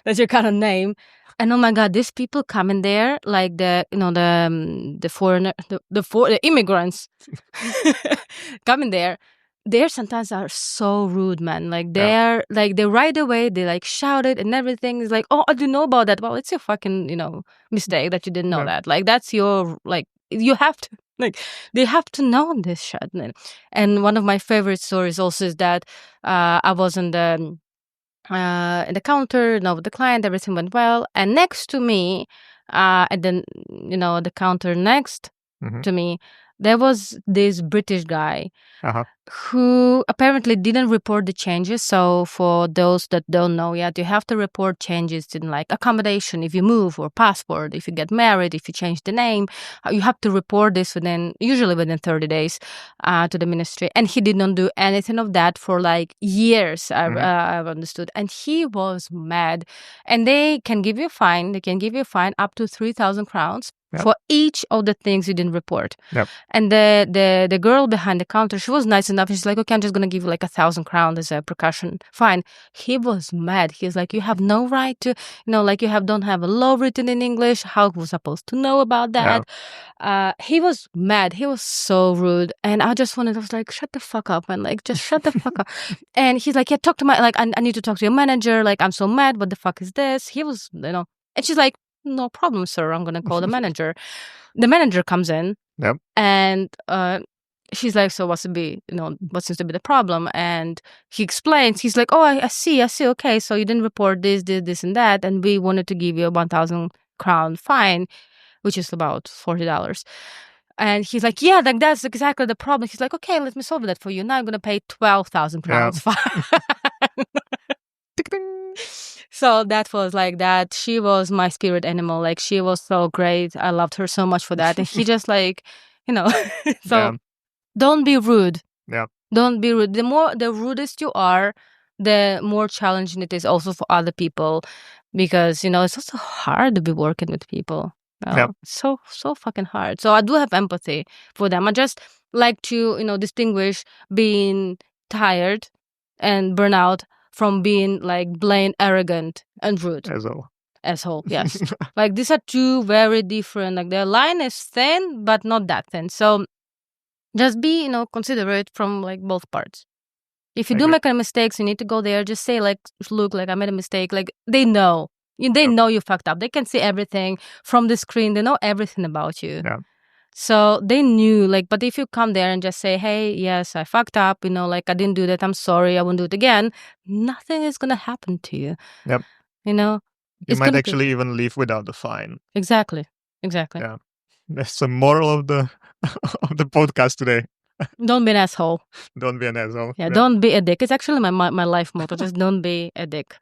that's your kind of name. And oh my God, these people come in there like the foreigner, the immigrants come in there. They sometimes are so rude, man. Like they're like they right away they like shouted and everything. It's like, oh, I didn't know about that. Well, it's your fucking mistake that you didn't know that. Like that's your you have to they have to know this shit. And one of my favorite stories also is that I was in the counter, with the client, everything went well. And next to me, and then, the counter next to me, there was this British guy who apparently didn't report the changes. So for those that don't know yet, you have to report changes in like accommodation, if you move, or passport, if you get married, if you change the name, you have to report this usually within 30 days to the ministry. And he did not do anything of that for like years, I've understood. And he was mad. And they can give you a fine. They can give you a fine up to 3,000 crowns. For each of the things you didn't report. And the girl behind the counter, she was nice enough. She's like, okay, I'm just going to give you like 1,000 crowns as a precaution. Fine. He was mad. He's like, you have no right to, like you don't have a law written in English. How was I supposed to know about that? He was mad. He was so rude. And I was like, shut the fuck up, man. Like, just shut the fuck up. And he's like, yeah, talk to I need to talk to your manager. Like, I'm so mad. What the fuck is this? He was, and she's like, no problem, sir. I'm going to call the manager. The manager comes in and she's like, so what seems to be the problem? And he explains, he's like, oh, I see. Okay. So you didn't report this and that. And we wanted to give you a 1,000 crown fine, which is about $40. And he's like, yeah, like that's exactly the problem. He's like, okay, let me solve that for you. Now I'm going to pay 12,000 crowns fine. So that was like that. She was my spirit animal. Like she was so great. I loved her so much for that. And he just like, don't be rude. Yeah. Don't be rude. The rudest you are, the more challenging it is also for other people, because, it's also hard to be working with people. So fucking hard. So I do have empathy for them. I just like to, distinguish being tired and burnout from being like plain arrogant and rude. As well. asshole. Yes. Like these are two very different, like the line is thin, but not that thin. So just be, considerate from like both parts. If you do make any mistakes, you need to go there. Just say like, look, like I made a mistake. Like they know. They know you fucked up. They can see everything from the screen. They know everything about you. Yeah. So they knew, like, but if you come there and just say, hey, yes, I fucked up, like I didn't do that. I'm sorry. I won't do it again. Nothing is going to happen to you. Yep. You might actually even leave without a fine. Exactly. Yeah. That's the moral of the of the podcast today. Don't be an asshole. Don't be an asshole. Yeah, don't be a dick. It's actually my life motto. Just don't be a dick.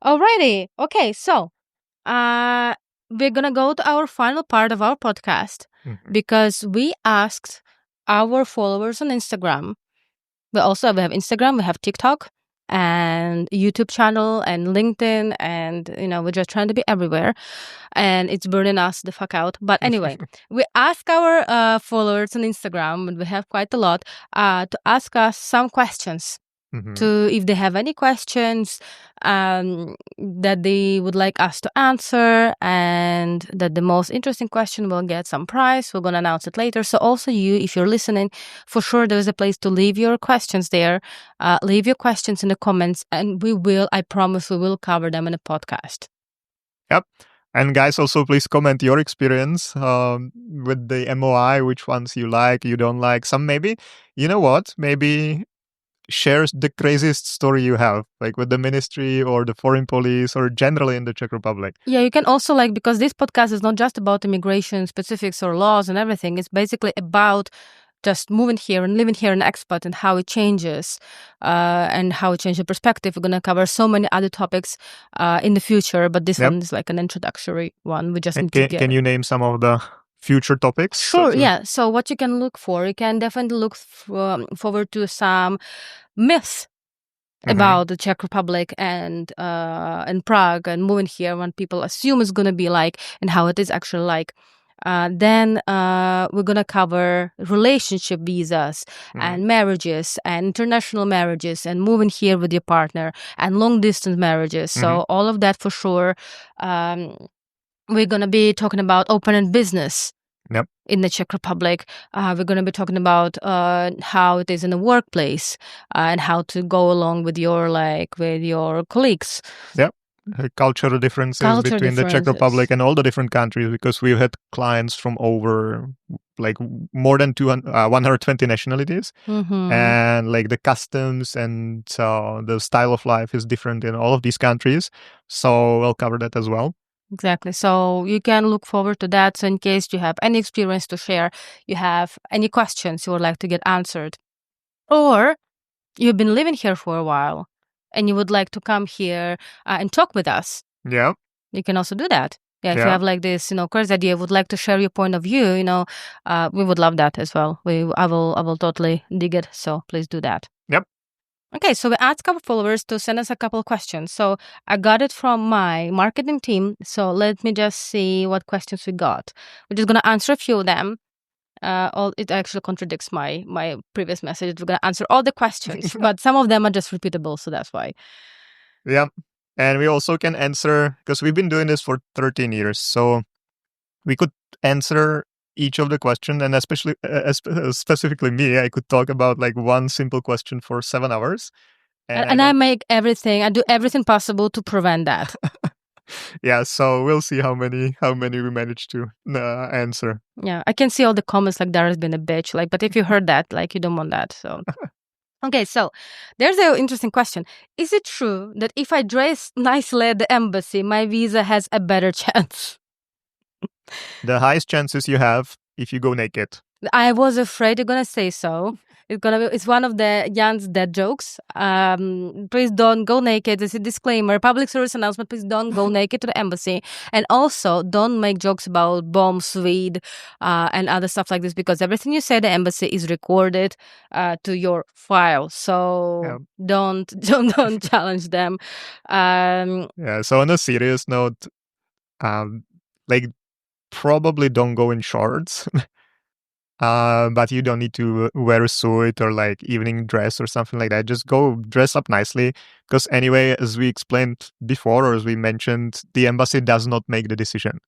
Alrighty. Okay, so we're gonna go to our final part of our podcast because we asked our followers on Instagram. We have Instagram, we have TikTok and YouTube channel and LinkedIn, and we're just trying to be everywhere, and it's burning us the fuck out. But anyway, we ask our followers on Instagram, and we have quite a lot, to ask us some questions. To if they have any questions that they would like us to answer, and that the most interesting question will get some prize. We're going to announce it later. So also you, if you're listening, for sure there's a place to leave your questions there. Leave your questions in the comments, and I promise we will cover them in a podcast. Yep. And guys, also please comment your experience with the MOI, which ones you like, you don't like. Some maybe, maybe shares the craziest story you have, like with the ministry or the foreign police or generally in the Czech Republic. Yeah, you can also because this podcast is not just about immigration specifics or laws and everything. It's basically about just moving here and living here in expat and how it changes and how it changes your perspective. We're going to cover so many other topics in the future, but this one is like an introductory one. We just need to get... Can you name some of the future topics? Sure, yeah. So what you can look for, you can definitely look forward to some myths about the Czech Republic and Prague and moving here, when people assume it's going to be like and how it is actually like. Then we're going to cover relationship visas and marriages and international marriages and moving here with your partner and long distance marriages. So all of that for sure. We're going to be talking about opening business in the Czech Republic. We're going to be talking about how it is in the workplace and how to go along with your colleagues. Yep. Cultural differences between the Czech Republic and all the different countries, because we've had clients from over more than 120 nationalities, and the customs and the style of life is different in all of these countries. So we'll cover that as well. Exactly. So you can look forward to that. So in case you have any experience to share, you have any questions you would like to get answered, or you've been living here for a while and you would like to come here and talk with us. Yeah. You can also do that. Yeah. If you have this, crazy idea, would like to share your point of view, we would love that as well. I will totally dig it. So please do that. Yep. Okay, so we asked our followers to send us a couple of questions. So I got it from my marketing team. So let me just see what questions we got. We're just going to answer a few of them. It actually contradicts my previous message. We're going to answer all the questions, but some of them are just repeatable, so that's why. Yeah, and we also can answer, because we've been doing this for 13 years, so we could answer each of the questions, and especially specifically me, I could talk about one simple question for 7 hours. And I do everything possible to prevent that. Yeah, so we'll see how many we manage to answer. Yeah, I can see all the comments Daria's been a bitch, but if you heard that, you don't want that, so... Okay, so there's an interesting question. Is it true that if I dress nicely at the embassy, my visa has a better chance? The highest chances you have if you go naked. I was afraid you're gonna say so. It's one of the Jan's dead jokes. Please don't go naked. It's a disclaimer, public service announcement. Please don't go naked to the embassy, and also don't make jokes about bombs, weed, and other stuff like this, because everything you say at the embassy is recorded to your file. So don't challenge them. Yeah. So on a serious note, probably don't go in shorts. but you don't need to wear a suit or like evening dress or something like that. Just go dress up nicely. Because anyway, as we explained before, or as we mentioned, the embassy does not make the decision.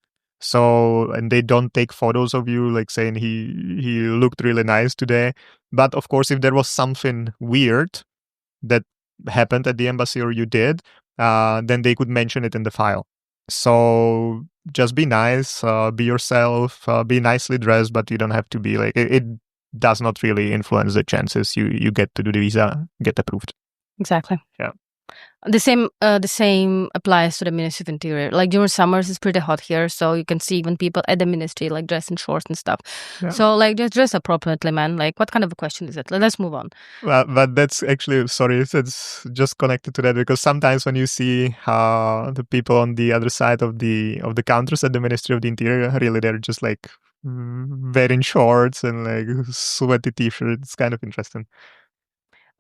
So, and they don't take photos of you, like saying he looked really nice today. But of course, if there was something weird that happened at the embassy or you did, then they could mention it in the file. So just be nice, be yourself, be nicely dressed, but you don't have to be like, it does not really influence the chances you get to do the visa, get approved. Exactly. Yeah. The same applies to the Ministry of Interior. Like during summers, it's pretty hot here, so you can see even people at the ministry like dressed in shorts and stuff. Yeah. So like just dress appropriately, man. Like what kind of a question is it? Let's move on. Well, but that's actually, sorry, it's just connected to that, because sometimes when you see the people on the other side of the counters at the Ministry of the Interior, really they're just like wearing shorts and like sweaty t-shirts. It's kind of interesting.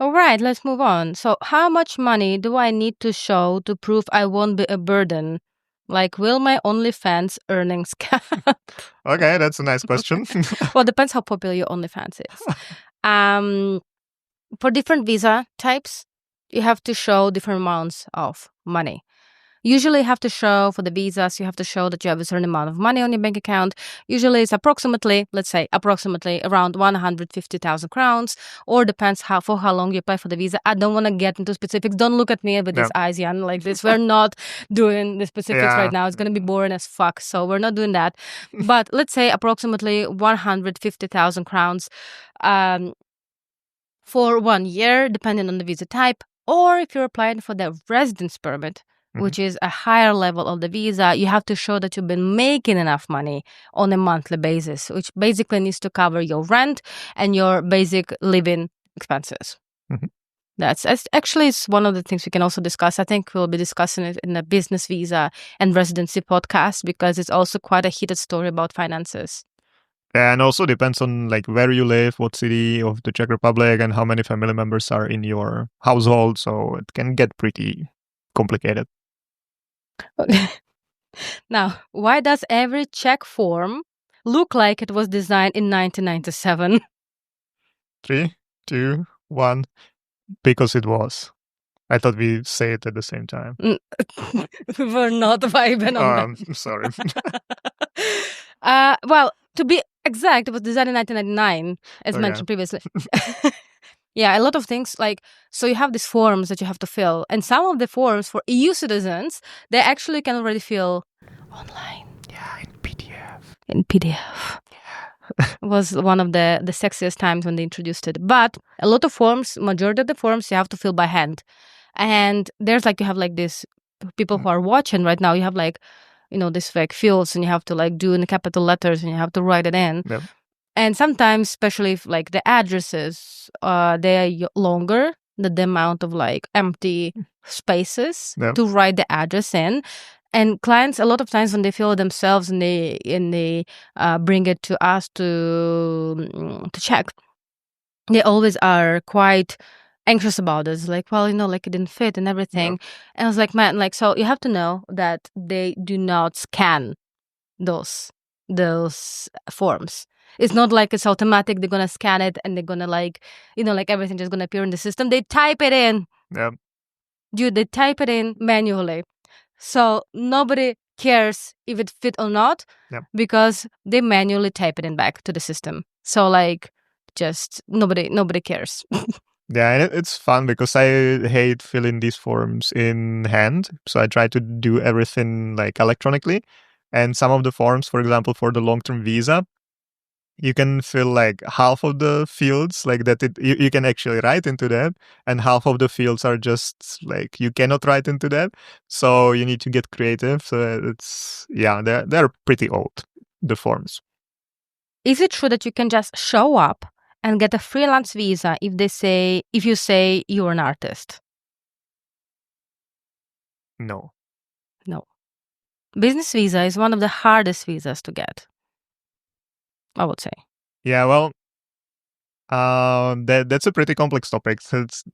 All right, let's move on. So how much money do I need to show to prove I won't be a burden? Like, will my OnlyFans earnings count? Okay, that's a nice question. Well, depends how popular your OnlyFans is. For different visa types, you have to show different amounts of money. Usually you have to show for the visas, you have to show that you have a certain amount of money on your bank account. Usually it's approximately around 150,000 crowns, or depends for how long you apply for the visa. I don't want to get into specifics. Don't look at me with these eyes, Jan, like this. We're not doing the specifics right now. It's going to be boring as fuck, so we're not doing that. But let's say approximately 150,000 crowns for 1 year, depending on the visa type, or if you're applying for the residence permit, which is a higher level of the visa, you have to show that you've been making enough money on a monthly basis, which basically needs to cover your rent and your basic living expenses. That's actually it's one of the things we can also discuss. I think we'll be discussing it in the business visa and residency podcast, because it's also quite a heated story about finances. And also depends on like where you live, what city of the Czech Republic, and how many family members are in your household. So it can get pretty complicated. Now, why does every Czech form look like it was designed in 1997? 3, 2, 1. Because it was. I thought we say it at the same time. We're not vibing on that. I'm sorry. Well, to be exact, it was designed in 1999, as mentioned previously. Yeah, a lot of things so you have these forms that you have to fill, and some of the forms for EU citizens, they actually can already fill online. Yeah, in PDF. In PDF. Yeah. It was one of the sexiest times when they introduced it. But a lot of forms, majority of the forms, you have to fill by hand. And there's you have this, people who are watching right now, you have these fields, and you have to do in the capital letters, and you have to write it in. Yep. And sometimes, especially if the addresses, they are longer than the amount of empty spaces to write the address in. And clients, a lot of times when they fill it themselves and they bring it to us to check, they always are quite anxious about it. It's it didn't fit and everything. Yep. And I was like, man, so you have to know that they do not scan those forms. It's not it's automatic. They're gonna scan it and they're gonna everything just gonna appear in the system. They type it in. Yep. Dude, they type it in manually. So nobody cares if it fit or not, because they manually type it in back to the system. So just nobody cares. Yeah, and it's fun because I hate filling these forms in hand. So I try to do everything electronically. And some of the forms, for example, for the long-term visa, you can fill half of the fields that you can actually write into that, and half of the fields are just you cannot write into that. So you need to get creative. So it's they're pretty old, the forms. Is it true that you can just show up and get a freelance visa if you say you're an artist? No. Business visa is one of the hardest visas to get, I would say. Yeah, well, that's a pretty complex topic.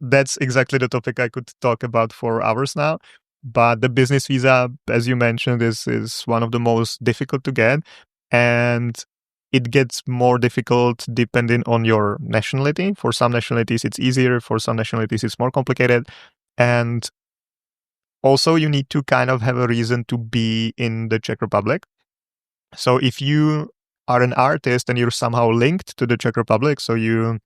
That's exactly the topic I could talk about for hours now. But the business visa, as you mentioned, is one of the most difficult to get. And it gets more difficult depending on your nationality. For some nationalities, it's easier. For some nationalities, it's more complicated. And also, you need to kind of have a reason to be in the Czech Republic. So if you are an artist and you're somehow linked to the Czech Republic, so you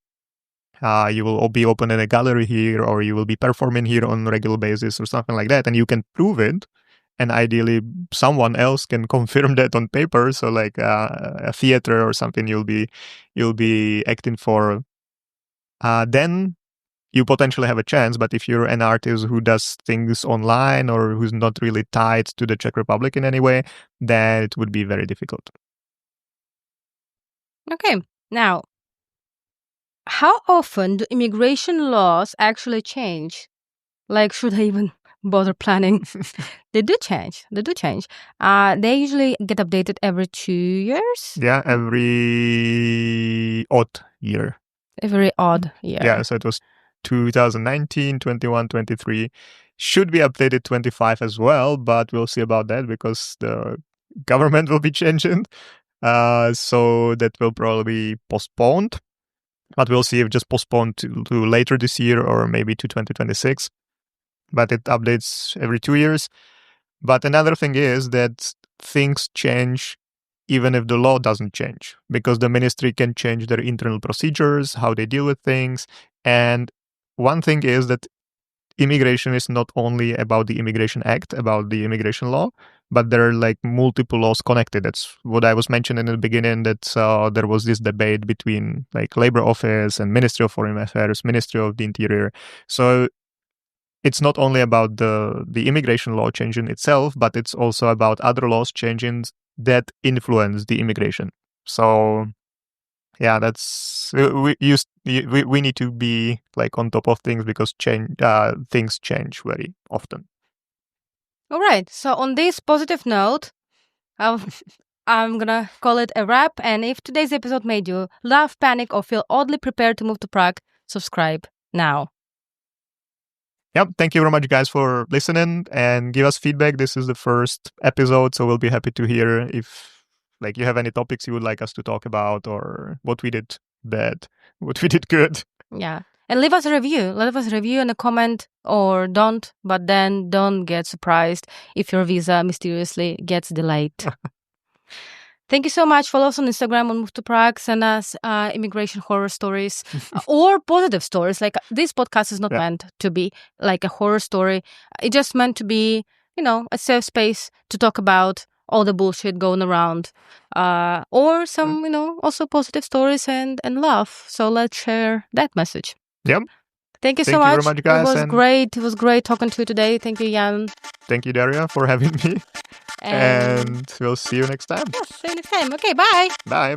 will be opening a gallery here, or you will be performing here on a regular basis or something like that, and you can prove it, and ideally someone else can confirm that on paper, so like a theater or something you'll be acting for, then you potentially have a chance. But if you're an artist who does things online or who's not really tied to the Czech Republic in any way, then it would be very difficult. Okay, now, how often do immigration laws actually change? Like, should I even bother planning? They do change. They usually get updated every 2 years. Yeah, every odd year. Yeah, so it was 2019, 21, 23. Should be updated 25 as well, but we'll see about that because the government will be changing. So that will probably be postponed. But we'll see if just postponed to later this year or maybe to 2026. But it updates every 2 years. But another thing is that things change even if the law doesn't change, because the ministry can change their internal procedures, how they deal with things. And one thing is that immigration is not only about the Immigration Act, about the immigration law, but there are like multiple laws connected. That's what I was mentioning in the beginning, that there was this debate between like Labor Office and Ministry of Foreign Affairs, Ministry of the Interior. So it's not only about the immigration law changing itself, but it's also about other laws changing that influence the immigration. So yeah, that's we need to be like on top of things, because things change very often. All right. So on this positive note, I'm gonna call it a wrap. And if today's episode made you laugh, panic, or feel oddly prepared to move to Prague, subscribe now. Yep. Thank you very much, guys, for listening, and give us feedback. This is the first episode, so we'll be happy to hear if like you have any topics you would like us to talk about, or what we did bad, what we did good. Yeah. And leave us a review. Leave us a review and a comment, or don't, but then don't get surprised if your visa mysteriously gets delayed. Thank you so much. Follow us on Instagram on MoveToPrague. Send us immigration horror stories or positive stories. Like, this podcast is not meant to be like a horror story. It's just meant to be, a safe space to talk about all the bullshit going around, or some, also positive stories and laugh. So let's share that message. Yep. Thank you so much. Very much, guys. It was great. It was great talking to you today. Thank you, Jan. Thank you, Daria, for having me. And we'll see you next time. Yeah, see you next time. Okay, bye. Bye.